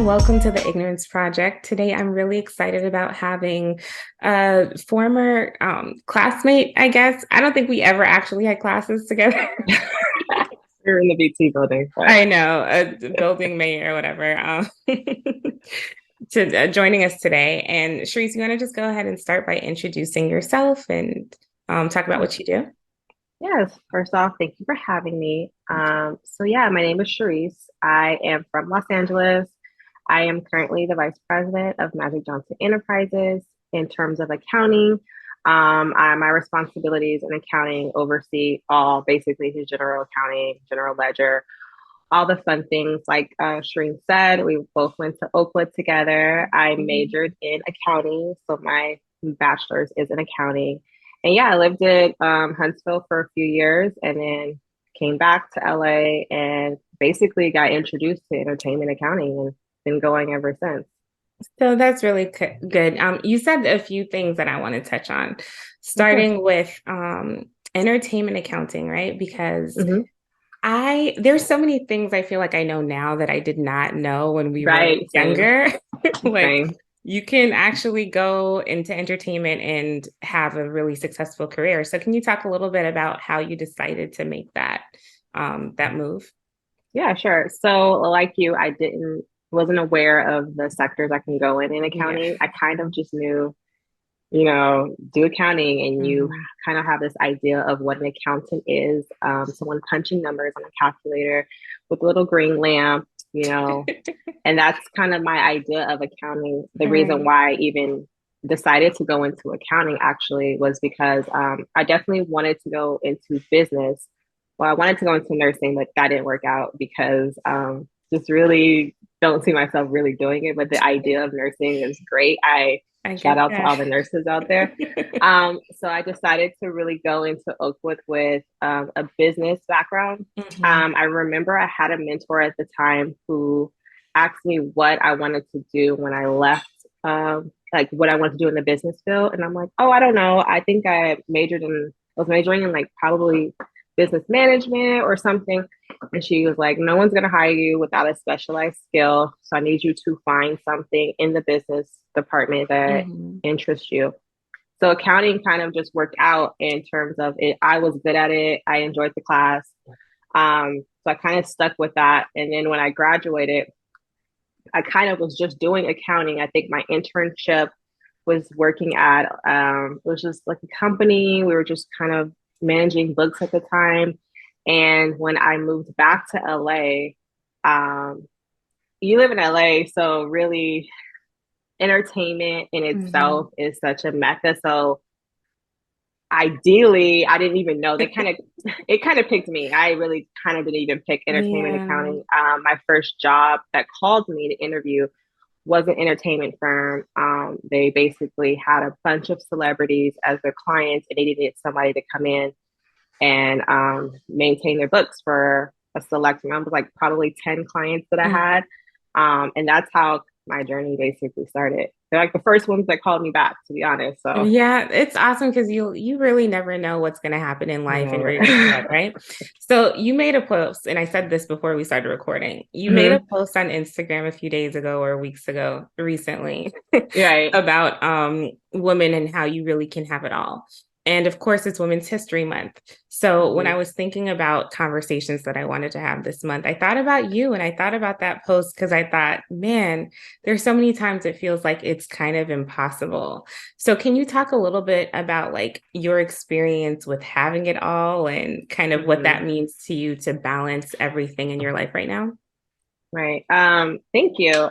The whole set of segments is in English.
and welcome to the Ignorance Project. Today, I'm really excited about having a former classmate, I guess. I don't think we ever actually had classes together. We're in the BT building, but I know, a building mate or whatever, to joining us today. And Shariece, you want to just go ahead and start by introducing yourself and talk about what you do? yes, first off, thank you for having me. My name is Shariece. I am from Los Angeles. I am currently the vice president of Magic Johnson Enterprises in terms of accounting. My responsibilities in accounting oversee all basically his general accounting, general ledger, all the fun things. Like Shireen said, we both went to Oakwood together. I majored in accounting, so my bachelor's is in accounting. And yeah, I lived in Huntsville for a few years and then came back to LA and basically got introduced to entertainment accounting and been going ever since. So that's really good. You said a few things that I want to touch on, Of course. starting with entertainment accounting, right? Because Hmm. there's so many things I feel like I know now that I did not know when we were Right. Same. younger. Like Same. you can actually go into entertainment and have a really successful career. So can you talk a little bit about how you decided to make that move? Yeah, sure. So, like you, I didn't wasn't aware of the sectors I can go in Yeah. accounting. I kind of just knew, do accounting, and you Mhm. kind of have this idea of what an accountant is. Someone punching numbers on a calculator with a little green lamp, and that's kind of my idea of accounting. The reason Right. why I even decided to go into accounting actually was because I definitely wanted to go into business. Well, I wanted to go into nursing, but that didn't work out because just really don't see myself really doing it. But the idea of nursing is great. I I shout get out to that. all the nurses out there. So I decided to really go into Oakwood with a business background. Mhm. I remember I had a mentor at the time who asked me what I wanted to do when I left, like what I wanted to do in the business field. And I'm like, oh, I don't know. I think I was majoring in like probably business management or something. And she was like, no one's going to hire you without a specialized skill. So I need you to find something in the business department that Mhm. interests you. So accounting kind of just worked out in terms of it. I was good at it. I enjoyed the class. So I kind of stuck with that. And then when I graduated, I kind of was just doing accounting. I think my internship was working at it was just like a company. We were just kind of managing books at the time. And when I moved back to LA, you live in LA, so really entertainment in Mhm. itself is such a mecca. So ideally, I didn't even know. It kind of picked me. I really kind of didn't even pick entertainment Yeah. accounting. My first job that called me to interview was an entertainment firm. They basically had a bunch of celebrities as their clients, and they needed somebody to come in and maintain their books for a select number, like probably 10 clients that I Mhm. had. And that's how my journey basically started. They're like the first ones that called me back, to be honest. So, Yeah, it's awesome because you really never know what's going to happen in life and where you're going to end up, never. right? So you made a post, and I said this before we started recording. You made a Hmm. post on Instagram a few days ago or weeks ago, recently, Right. about women and how you really can have it all. And of course, it's Women's History Month. So when I Hmm. was thinking about conversations that I wanted to have this month, I thought about you and I thought about that post because I thought, man, there's so many times it feels like it's kind of impossible. So can you talk a little bit about like your experience with having it all and kind of what that Hmm. means to you to balance everything in your life right now? Right. Thank you.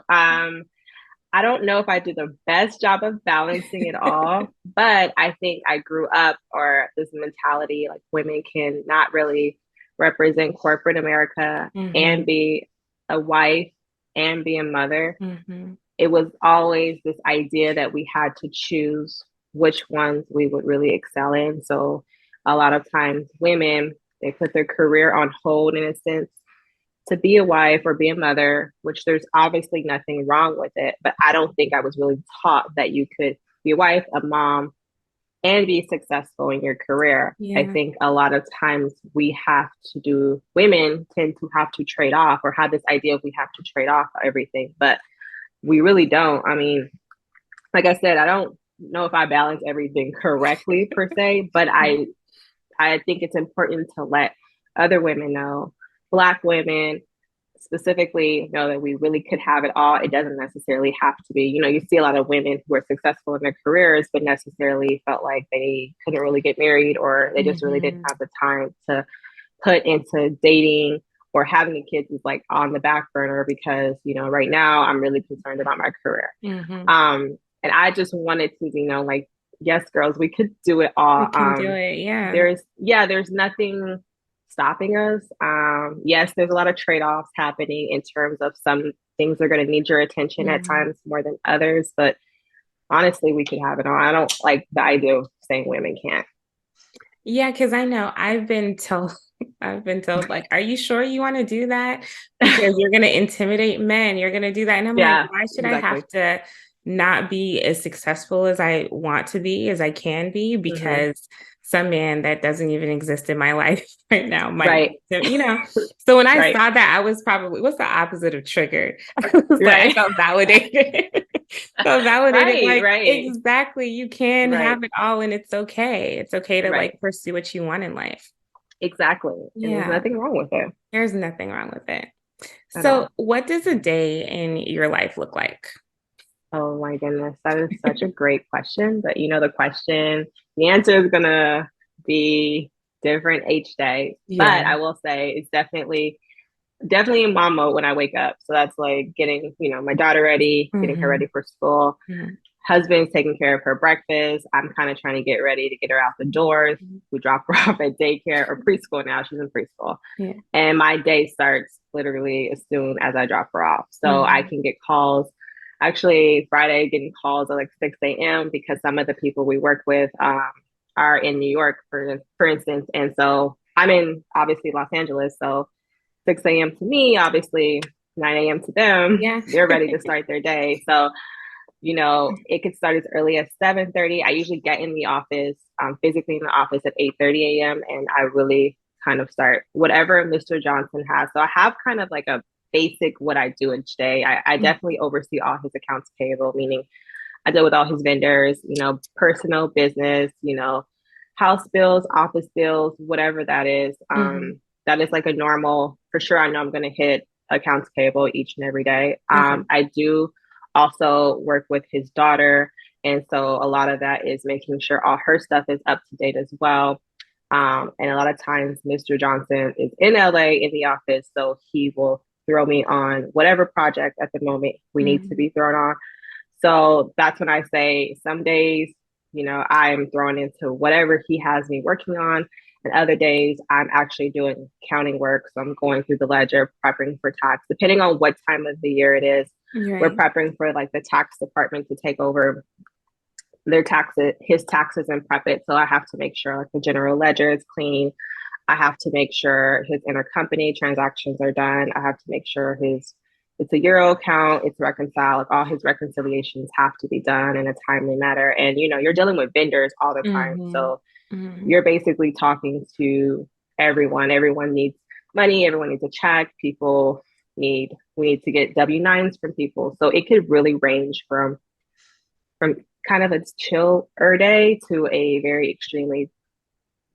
I don't know if I do the best job of balancing it all, but I think I grew up or this mentality like women can not really represent corporate America and Hmm. be a wife and be a mother. Hmm. It was always this idea that we had to choose which ones we would really excel in. So a lot of times women, they put their career on hold in a sense to be a wife or be a mother, which there's obviously nothing wrong with it. But I don't think I was really taught that you could be a wife, a mom, and be successful in your career. I Yeah. think a lot of times women tend to have to trade off or have this idea of we have to trade off everything. But we really don't. I mean, like I said, I don't know if I balance everything correctly per se, but I think it's important to let other women know, Black women specifically, know that we really could have it all. It doesn't necessarily have to be, you see a lot of women who are successful in their careers, but necessarily felt like they couldn't really get married or they just really didn't Mm-hmm. have the time to put into dating or having a kids is like on the back burner because, right now I'm really concerned about my career. Mm-hmm. And I just wanted to, like, yes, girls, we could do it all. We can do it. Yeah. There's nothing stopping us. Yes, there's a lot of trade-offs happening in terms of some things are going to need your attention at Mm-hmm. times more than others, but honestly, we could have it all. I don't like the idea of saying women can't. Yeah, because I know I've been told, like, are you sure you want to do that? Because you're going to intimidate men. You're going to do that. And I'm like, Yeah, why should I exactly. have to not be as successful as I want to be, as I can be? Hmm. Because some man that doesn't even exist in my life right now might, Right, So when I right, saw that, I was probably, what's the opposite of triggered? I was like, I right, felt validated. Felt validated. right, Like, right, exactly. You can right, have it all and it's okay. It's okay to right. like pursue what you want in life. Exactly. And there's Yeah, nothing wrong with it there's nothing wrong with it. at So, all. what does a day in your life look like? Oh my goodness, that is such a great question. But the answer is gonna be different each day. Yeah. But I will say it's definitely in mom mode when I wake up. So that's like getting, my daughter ready, getting her Hmm. ready for school. Hmm. Husband's taking care of her breakfast. I'm kind of trying to get ready to get her out the doors. We drop her off at daycare or preschool now. She's in preschool. Yeah. And my day starts literally as soon as I drop her off. So I Hmm. can get calls. Actually, Friday, getting calls at like 6 a.m. because some of the people we work with are in New York, for instance. And so I'm in obviously Los Angeles. So 6 a.m. to me, obviously 9 a.m. to them. Yeah. They're ready to start their day. So it could start as early as 7:30. I usually get in the office, physically in the office at 8:30 a.m. and I really kind of start whatever Mr. Johnson has. So I have kind of like a basic what I do each day. I definitely oversee all his accounts payable, meaning I deal with all his vendors, personal business, house bills, office bills, whatever that is. Hmm. That is like a normal, for sure. I know I'm going to hit accounts payable each and every day. Okay. I do also work with his daughter. And so a lot of that is making sure all her stuff is up to date as well. And a lot of times, Mr. Johnson is in LA in the office. So he will throw me on whatever project at the moment we need to Hmm. be thrown on. So that's when I say some days, I'm thrown into whatever he has me working on. And other days, I'm actually doing accounting work. So I'm going through the ledger, prepping for tax, depending on what time of the year it is. We're Right. prepping for like the tax department to take over his taxes and prep it. So I have to make sure like the general ledger is clean. I have to make sure his intercompany transactions are done. I have to make sure it's a euro account, it's reconciled. Like all his reconciliations have to be done in a timely manner. And you're dealing with vendors all the time, Hmm. so Hmm. you're basically talking to everyone. Everyone needs money. Everyone needs a check. We need to get W-9s from people. So it could really range from kind of a chill day to a very extremely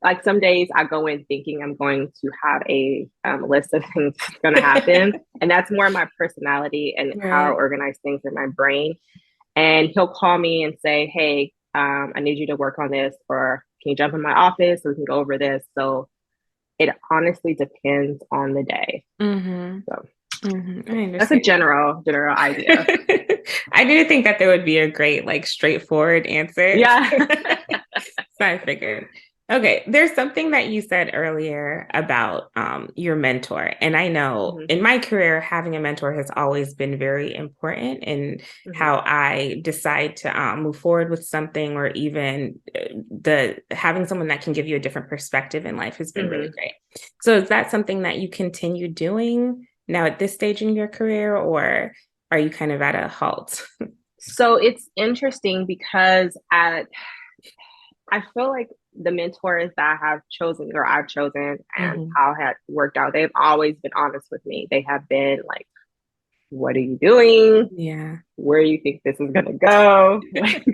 like some days I go in thinking I'm going to have a list of things that's going to happen. And that's more my personality and how I Right. organize things in my brain. And he'll call me and say, hey, I need you to work on this, or can you jump in my office so we can go over this? So it honestly depends on the day. Hmm. So Hmm. I that's a understand. general idea. I didn't think that there would be a great, like, straightforward answer. Yeah. So I figured. Okay, there's something that you said earlier about your mentor. And I know Mm-hmm, in my career, having a mentor has always been very important in mm-hmm, how I decide to move forward with something, or even the having someone that can give you a different perspective in life has been really mm-hmm. great. So is that something that you continue doing now at this stage in your career, or are you kind of at a halt? So it's interesting because I feel like the mentors that I have chosen or I've chosen and Hmm. how it had worked out, they've always been honest with me. They have been like what are you doing? Yeah. Where do you think this is gonna go? Like,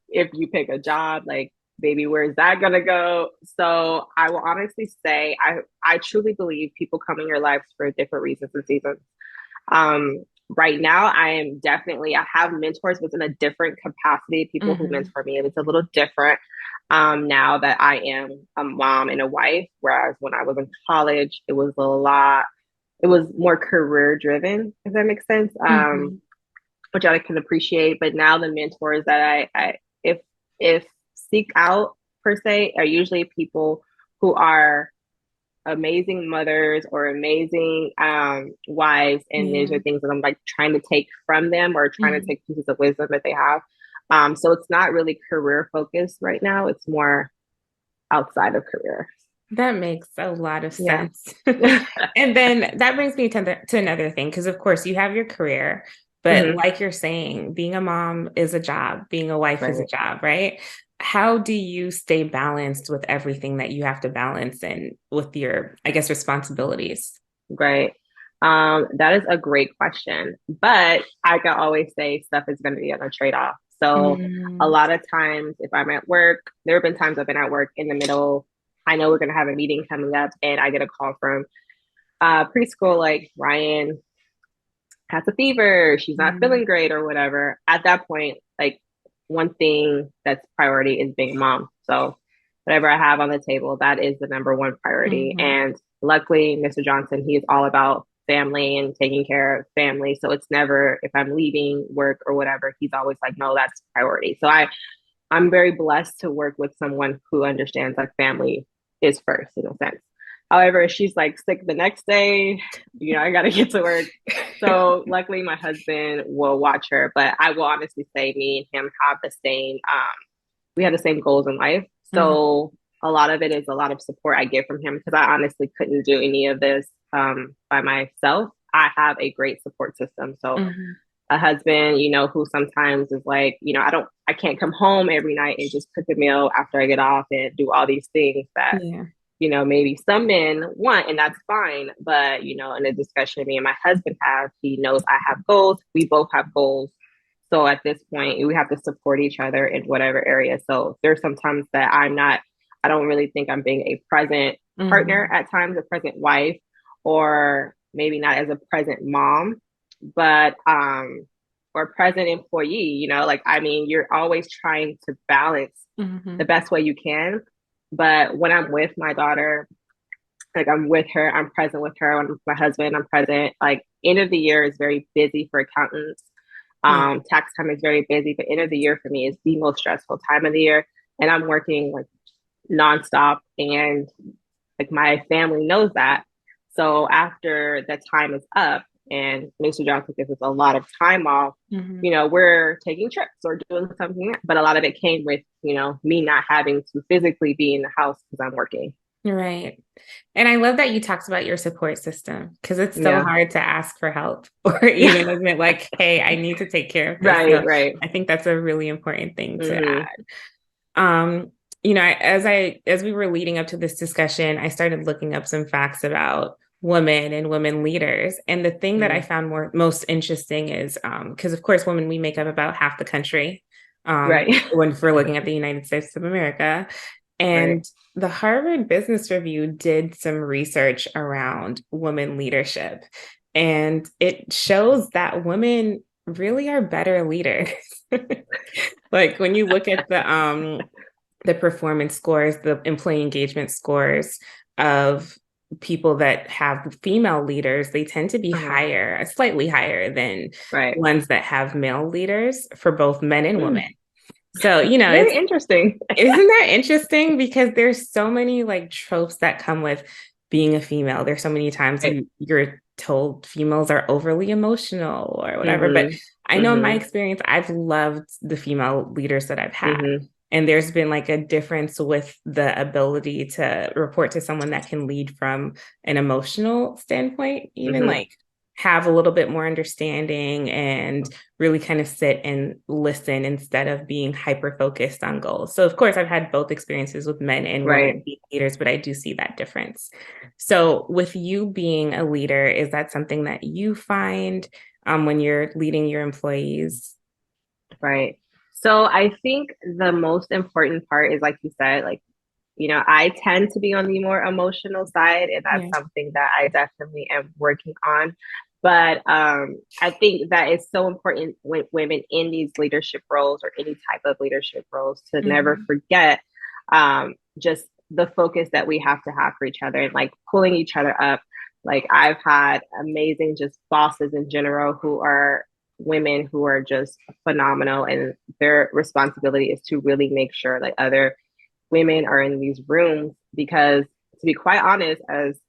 if you pick a job, like, baby, where's that gonna go? So I will honestly say I truly believe people come in your lives for different reasons and seasons. Right now, I am definitely, I have mentors, but in a different capacity, people who Hmm. mentor me. It's a little different now that I am a mom and a wife. Whereas when I was in college, it was a lot, it was more career driven, if that makes sense, Hmm. which I can appreciate. But now the mentors that I if seek out per se are usually people who are amazing mothers or amazing wives, and these Yeah. are things that I'm like trying to take from them or trying to Mhm. take pieces of wisdom that they have. So it's not really career focused right now. It's more outside of career. That makes a lot of Yeah. sense. And then that brings me to another thing, because of course you have your career, but Hmm. like you're saying, being a mom is a job, being a wife is a Right. job, right? How do you stay balanced with everything that you have to balance and with your, I guess, responsibilities? Right. That is a great question. But I can always say stuff is going to be on a trade off. So a Mm, lot of times, if I'm at work, there have been times I've been at work in the middle. I know we're going to have a meeting coming up, and I get a call from preschool, like, Ryan has a fever, she's not mm, feeling great, or whatever. At that point, like, one thing that's priority is being a mom. So whatever I have on the table, that is the number one priority. mhm. And luckily, Mr. Johnson, he is all about family and taking care of family. So it's never, if I'm leaving work or whatever, he's always like, no, that's priority. So I'm very blessed to work with someone who understands like family is first in a sense. However, if she's like sick the next day, I got to get to work. So luckily, my husband will watch her. But I will honestly say, me and him have the same. We have the same goals in life. Mhm. So a lot of it is a lot of support I get from him because I honestly couldn't do any of this by myself. I have a great support system. So Mhm. a husband, who sometimes is like, I can't come home every night and just cook a meal after I get off and do all these things that, Yeah. maybe some men want, and that's fine. But, in a discussion me and my husband have, he knows I have goals. We both have goals. So at this point, we have to support each other in whatever area. So there's sometimes that I don't really think I'm being a present partner Mhm. at times, a present wife, or maybe not as a present mom, but or present employee, like, I mean, you're always trying to balance the Mhm. best way you can. But when I'm with my daughter, like, I'm with her, I'm present with her. When I'm with my husband, I'm present. Like, end of the year is very busy for accountants. Yeah. Tax time is very busy, but end of the year for me is the most stressful time of the year. And I'm working like nonstop, and like my family knows that. So after the time is up and Mr. Johnson gives us a lot of time off, Mhm. we're taking trips or doing something. But a lot of it came with, me not having to physically be in the house because I'm working. Right. And I love that you talked about your support system because it's so Yeah. hard to ask for help or Yeah. even admit, like, hey, I need to take care of this. Right. So Right. I think that's a really important thing to Mm-hmm. add. As we were leading up to this discussion, I started looking up some facts about women and women leaders. And the thing that I Mm-hmm. found most interesting is because of course women we make up about half the country Right. when we're looking at the United States of America. Right. And the Harvard Business Review did some research around women leadership. And it shows that women really are better leaders. Like when you look at the performance scores, the employee engagement scores of people that have female leaders, they tend to be Uh-huh. higher, slightly higher than Right. ones that have male leaders for both men and women. Mm. So, Very interesting. isn't that interesting? Because there's so many like tropes that come with being a female. There's so many times Right. you're told females are overly emotional or whatever. But Mm-hmm. I know in my Mm-hmm. experience, I've loved the female leaders that I've had. Mm-hmm. And there's been like a difference with the ability to report to someone that can lead from an emotional standpoint, even Mm-hmm. like have a little bit more understanding and really kind of sit and listen instead of being hyper focused on goals. So, of course, I've had both experiences with men and women Right. being leaders, but I do see that difference. So, with you being a leader, is that something that you find when you're leading your employees? Right. So I think the most important part is, like you said, like, I tend to be on the more emotional side, and that's Yeah. something that I definitely am working on. But I think that it's so important with women in these leadership roles or any type of leadership roles to never Mm-hmm. forget just the focus that we have to have for each other and like pulling each other up. Like I've had amazing just bosses in general who are women who are just phenomenal, and their responsibility is to really make sure that other women are in these rooms because, to be quite honest, as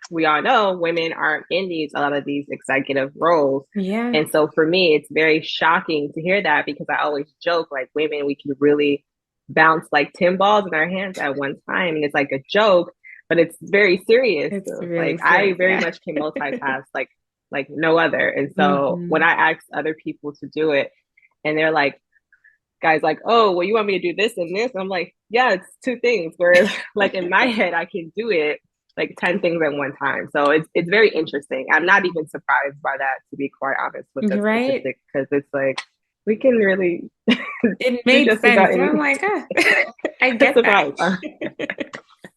we all know, women aren't in a lot of these executive roles. Yeah. And so for me, it's very shocking to hear that because I always joke like women, we can really bounce like 10 balls in our hands at one time. And it's like a joke, but it's very serious. It's So, really like I serious. very Yeah. much can multitask like no other. And so when Mm-hmm. I ask other people to do it and they're like, guys like, oh, well, you want me to do this and this? And I'm like, yeah, it's two things. Whereas like in my head, I can do it like 10 things at one time. So it's very interesting. I'm not even surprised by that, to be quite honest with the You're right. statistic, because it's like we can really It do made just about sense. And I'm anything. like, ah, I Just get that. about.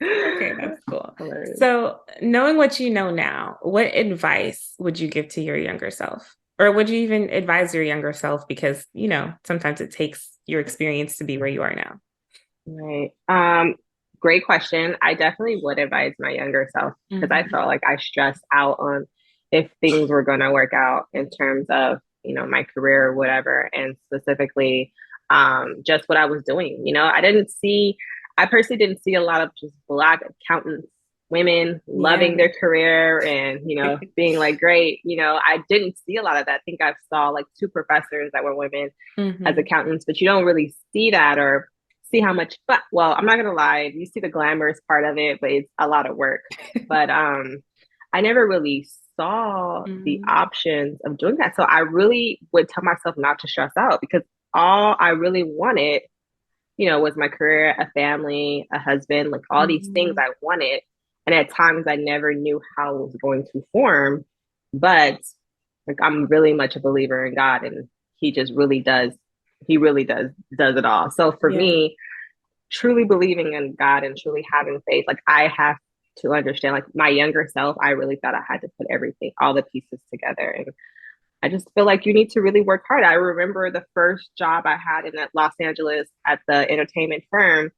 Okay, that's cool. Hilarious. So, knowing what you know now, what advice would you give to your younger self? Or would you even advise your younger self? Because, sometimes it takes your experience to be where you are now. Right. Great question. I definitely would advise my younger self because I Hmm. felt like I stressed out on if things were going to work out in terms of, my career or whatever, and specifically just what I was doing. I personally didn't see a lot of just Black accountants, women loving Yeah. their career and, being like, great. I didn't see a lot of that. I think I saw like two professors that were women as Hmm. accountants, but you don't really see that or see how much but well, I'm not gonna lie, you see the glamorous part of it, but it's a lot of work. But I never really saw the Hmm. options of doing that. So I really would tell myself not to stress out because all I really wanted, was my career, a family, a husband, like all these things Hmm. I wanted. And at times I never knew how it was going to form. But like I'm really much a believer in God, and he just really does, he really does it all. So for Yeah. me, truly believing in God and truly having faith, like I have to understand, like my younger self, I really thought I had to put everything, all the pieces together. And I just feel like you need to really work hard. I remember the first job I had in Los Angeles at the entertainment firm.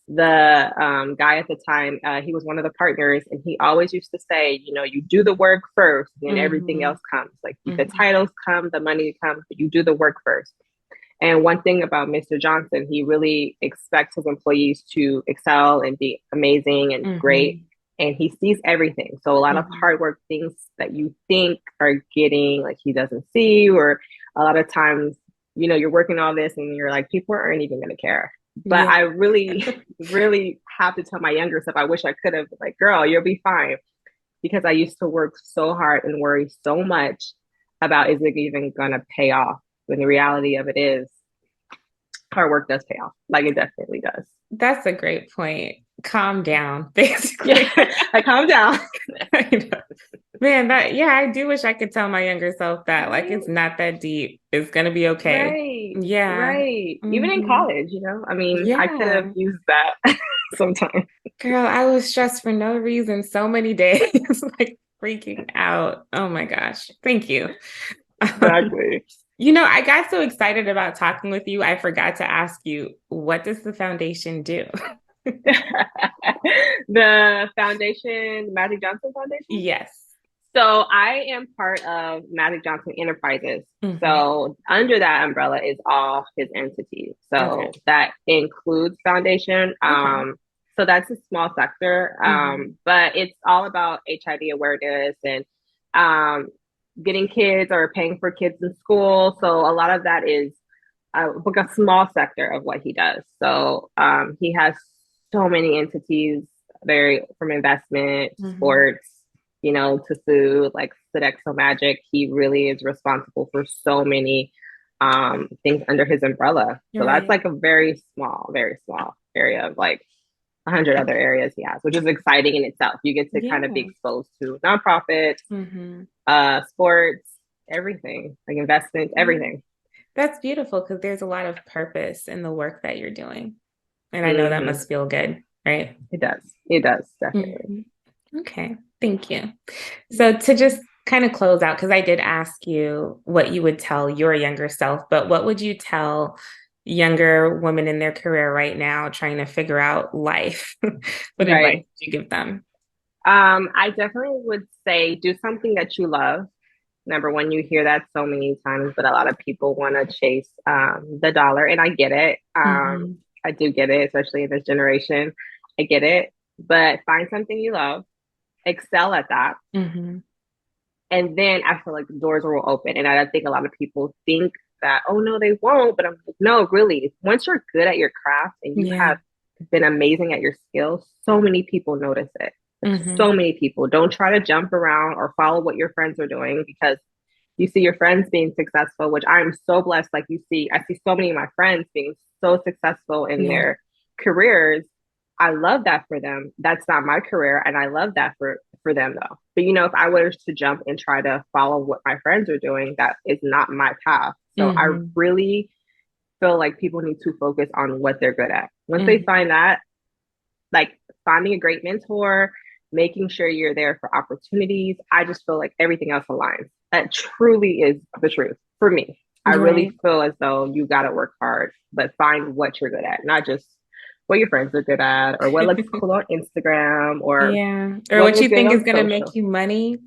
The guy at the time, he was one of the partners, and he always used to say, you do the work first, and everything Hmm. else comes. Like the Hmm. titles come, the money comes, but you do the work first. And one thing about Mr. Johnson, he really expects his employees to excel and be amazing and great. Hmm. And he sees everything. So a lot of Hmm. hard work things that you think are getting, like he doesn't see, or a lot of times, you're working all this and you're like, people aren't even going to care. But Yeah. I really, really have to tell my younger self, I wish I could have, like, girl, you'll be fine. Because I used to work so hard and worry so much about is it even going to pay off? When the reality of it is, hard work does pay off. Like it definitely does. That's a great point. Calm down, Yeah, basically. like calm down. I know. Man, yeah, I do wish I could tell my younger self that. Like, Right, it's not that deep. It's gonna be okay. right, Yeah. right. Even in Hmm. college, I mean, I could have Yeah. used that sometime. Girl, I was stressed for no reason so many days, like freaking out. Oh my gosh. Thank you. Exactly. I got so excited about talking with you. I forgot to ask you, what does the foundation do? The foundation, Magic Johnson Foundation. Yes. So I am part of Magic Johnson Enterprises. Hmm. So under that umbrella is all his entities. Okay. So that includes foundation. Okay. So that's a small sector, Hmm. but it's all about HIV awareness and um, getting kids or paying for kids in school. So a lot of that is like a small sector of what he does. So he has so many entities, very from investment, Hmm. sports, to food, like Sodexo Magic. He really is responsible for so many things under his umbrella. So that's Right. like a very small area of like 100 other areas he has, which is exciting in itself. You get to kind of be Yeah. exposed to nonprofits, Hmm. sports, everything, like investments, Yeah. everything. That's beautiful because there's a lot of purpose in the work that you're doing. And I know that Hmm. must feel good, right? It does. It does, definitely. Mhm. Okay, thank you. So to just kind of close out, because I did ask you what you would tell your younger self, but what would you tell younger women in their career right now trying to figure out life? What advice Right. would you give them? I definitely would say do something that you love. Number one, you hear that so many times, but a lot of people want to chase the dollar, and I get it. Hmm. I do get it, especially in this generation. I get it, but find something you love, excel at that, Hmm. and then I feel like the doors will open. And I think a lot of people think that, oh no, they won't. But I'm like, no, really. Once you're good at your craft and you Yeah. have been amazing at your skills, so many people notice it. Like so Hmm. many people. Don't try to jump around or follow what your friends are doing because you see your friends being successful, which I'm so blessed. Like I see so many of my friends being so successful in Yeah. their careers. I love that for them. That's not my career, and I love that for them though. But if I was to jump and try to follow what my friends are doing, that is not my path. So I Hmm. really feel like people need to focus on what they're good at. Once they Hmm. find that, like finding a great mentor, making sure you're there for opportunities. I just feel like everything else aligns. That truly is the truth for me. I really Right. feel as though you got to work hard, but find what you're good at, not just what your friends are good at or what looks cool on Instagram or Yeah. Or what what looks you good think is on going to make social. you money.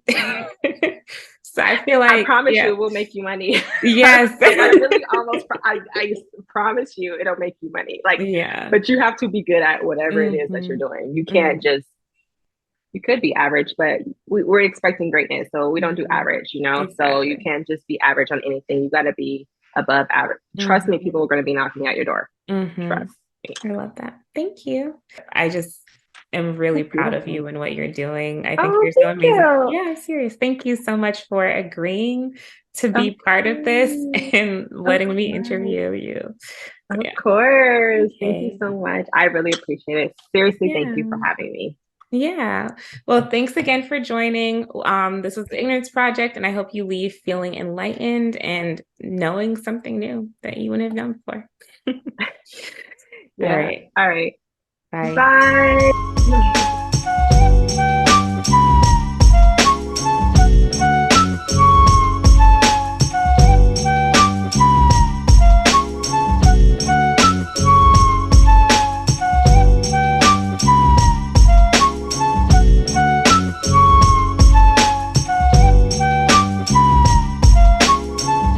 So I feel I like, promise you yeah. it will make you money. Yes. Like I really almost I promise you it'll make you money. Like, Yeah. but you have to be good at whatever it is that you're Hmm. doing. You can't Hmm. just you could be average, but we're expecting greatness. So we don't do Hmm. average. So you Exactly. can't just be average on anything. You got to be above average. Trust me, people Hmm. are going to be knocking at your door. Hmm. Trust me. I love that. Thank you. I just am really That's proud of beautiful. you and what you're doing. I think Oh, you're so thank amazing. you. Yeah, I'm serious. Thank you so much for agreeing to Of be part of this course. and Of letting me course. interview you. So Of yeah. course. Thank you Okay. so much. I really appreciate it. Seriously, thank you for Yeah. having me. Yeah. Well, thanks again for joining. This was the Ignorance Project, and I hope you leave feeling enlightened and knowing something new that you wouldn't have known before. All Yeah. right. All right. Bye. Bye.